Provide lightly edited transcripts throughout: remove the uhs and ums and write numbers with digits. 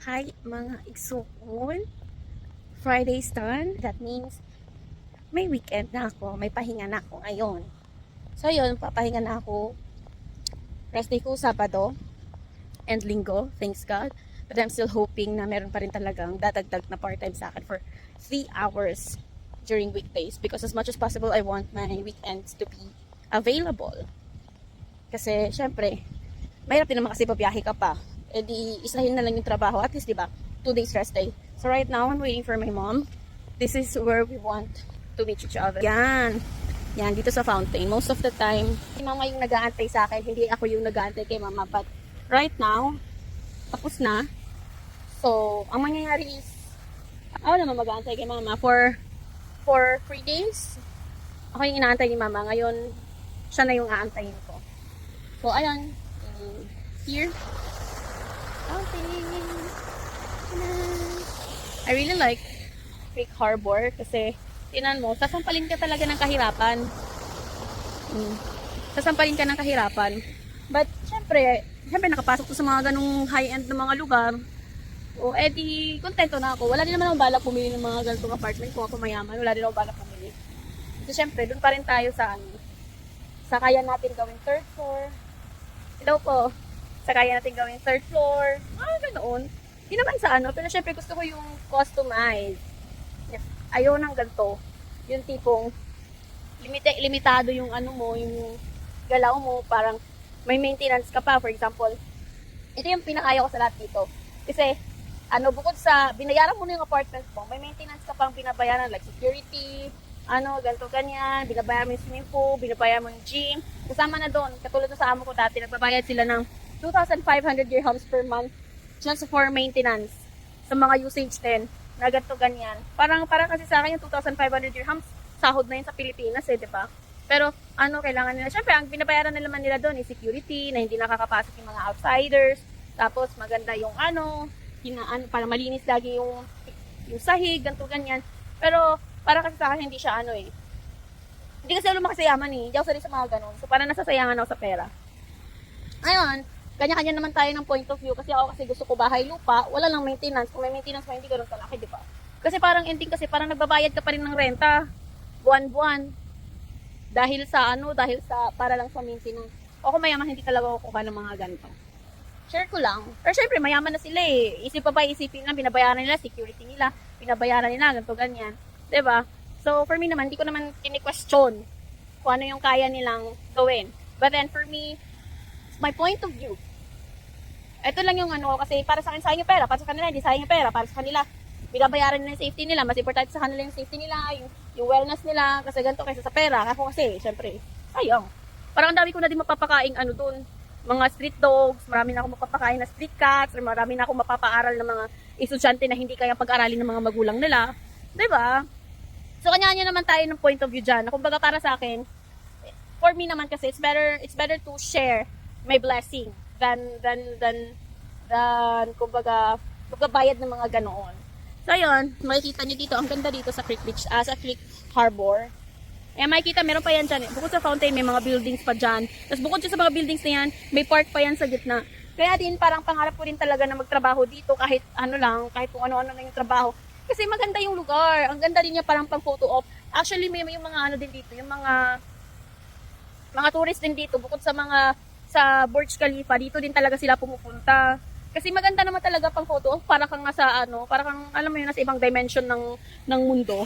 Hi mga igsoon. Friday's done. That means may weekend na ako. May pahinga na ako ngayon. So yun, papahinga na ako. Rest day ko Sabado and Linggo. Thanks God. But I'm still hoping na meron pa rin talagang dadagdag na part-time sa akin for 3 hours during weekdays. Because as much as possible, I want my weekends to be available. Kasi syempre, mahirap din naman kasi pabiyahe ka pa. Eh di, isahin na lang yung trabaho. At least, di ba, 2 days rest day. So right now, I'm waiting for my mom. This is where we want to meet each other. Yan. Yan, dito sa fountain. Most of the time, si mama yung nag-aantay sa akin. Hindi ako yung nag-aantay kay mama. But right now, tapos na. So, ang mangyayari is, ako naman mag-aantay kay mama for 3 days. Ako yung inaantay ni mama. Ngayon, siya na yung aantayin ko. So, ayan. Here. Fountain. I really like Creek Harbor kasi tinan mo, sasampalin ka talaga ng kahirapan. Sasampalin ka ng kahirapan. But, syempre nakapasok ko sa mga ganung high-end na mga lugar. O, edi, kontento na ako. Wala din naman akong balak pumili ng mga ganitong apartment kung ako mayaman. Wala din akong balak pumili. Kasi syempre, dun pa rin tayo sa sa kaya natin gawing third floor. Hello po. Sa kaya natin gawing third floor. Ganoon. Hindi naman sa pero syempre gusto ko yung customized. Ayaw ng ganito. Yung tipong limitado yung mo, yung galaw mo, parang may maintenance ka pa. For example, ito yung pinakaya ko sa lahat dito. Kasi, bukod sa, binayaran mo na yung apartment mo, may maintenance ka pang binabayaran, like security, ganito, ganyan, binabayaran mo yung swimming pool, binabayaran mo yung gym, kasama na doon. Katulad na sa amo ko dati, nagbabayad sila ng 2,500 dirhams per month just for maintenance sa mga usage din na ganito, ganyan. Parang kasi sa akin yung 2,500 dirhams, sahod na yun sa Pilipinas di ba? Pero, kailangan nila, syempre, ang binabayaran na naman nila doon is security, na hindi nakakapasok yung mga outsiders, tapos maganda yung para malinis lagi yung sahig, ganito, ganyan. Pero, para kasi sa akin, hindi siya Hindi kasi ako makasayaman Hindi ako sanay sa mga ganun. So, parang nasasayangan ako sa pera. Ayun, kanya-kanya naman tayo ng point of view. Kasi ako gusto ko bahay lupa, wala lang maintenance. Kung may maintenance pa, hindi ganun kalaki, di ba? Kasi parang ending parang nagbabayad ka pa rin ng renta. Buwan-buwan. Dahil sa para lang sa maintenance. O kung mayaman, hindi talaga ako kuha ng mga ganito. Share ko lang. Pero syempre, mayaman na sila isipin lang, binabayaran nila, security nila, binabayaran nila, ganito, ganyan. Diba? So, for me naman, hindi ko naman kini-question kung ano yung kaya nilang gawin. But then, for me, my point of view, ito lang yung kasi para sa akin, sayang yung pera, para sa kanila, hindi sayang yung pera, para sa kanila, binabayaran nila yung safety nila, mas importante sa kanila yung safety nila, yung wellness nila, kasi ganito kaysa sa pera. Ako kasi, syempre, sayang. Parang ang dami ko na din mapapakaing dun, mga street dogs, marami na ako mapapakain na street cats, or marami na ako mapapaaral ng mga estudyante na hindi kayang pag-aralin ng mga magulang nila. Diba? So, kanya-kanya naman tayo ng point of view dyan. Kumbaga para sa akin, for me naman kasi, it's better to share my blessing than kumbaga, magbabayad ng mga ganoon. So, yun, makikita nyo dito, ang ganda dito sa Creek Beach, sa Creek Harbor. Makikita, meron pa yan dyan. Bukod sa fountain, may mga buildings pa dyan. Tapos bukod sa mga buildings na yan, may park pa yan sa gitna. Kaya din, parang pangarap ko rin talaga na magtrabaho dito kahit kahit kung ano-ano na yung trabaho. Kasi maganda yung lugar. Ang ganda din niya parang pang photo op. Actually, may yung mga din dito, yung mga tourist din dito, bukod sa sa Burj Khalifa, dito din talaga sila pumupunta. Kasi maganda naman talaga pang photo op, para kang para kang, alam mo yun, nasa ibang dimension ng mundo.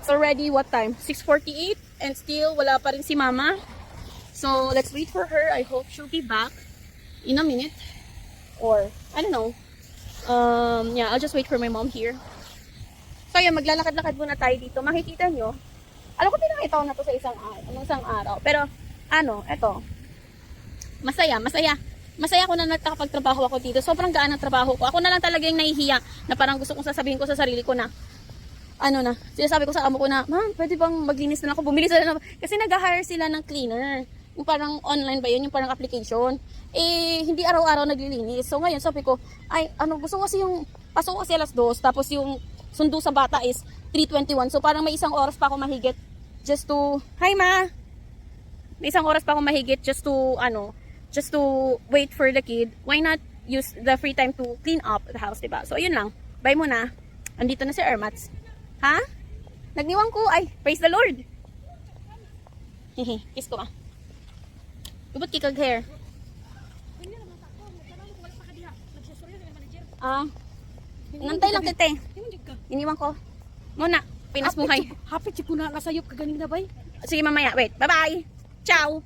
So, already, what time? 6:48 and still, wala pa rin si Mama. So, let's wait for her. I hope she'll be back in a minute. Or, I don't know. Yeah, I'll just wait for my mom here. So, yun, maglalakad-lakad muna tayo dito. Makikita nyo. Alam ko, pinakita ko na to sa isang araw. Pero, eto. Masaya. Masaya ko na nakakapagtrabaho ako dito. Sobrang gaan ang trabaho ko. Ako na lang talaga yung nahihiya na parang gusto kong sasabihin ko sa sarili ko na, sinasabi ko sa amo ko na, ma'am, pwede bang maglinis na ako? Bumili sila na, kasi nag-hire sila ng cleaner. Yung parang online ba yun? Yung parang application. Hindi araw-araw naglilinis. So, ngayon, sabi ko, gusto ko kasi pasok ko kasi alas 2, tapos yung sundo sa bata is 3:21. So, parang may isang oras pa ako mahigit just to, hi ma! May isang oras pa ako mahigit just to wait for the kid. Why not use the free time to clean up the house, diba? So, yun lang. Bye muna. Andito na si Ermats. Ha? Nagniwang ko. Ay, praise the Lord. Hehe, kiss ko ah. Tubot kikag hair. Ah, nantay lang tete. Iniwan ko. Muna, pinas buhay. Hapit si kuna nasayop ka ganing na bay. Sige mamaya, wait. Bye-bye. Ciao.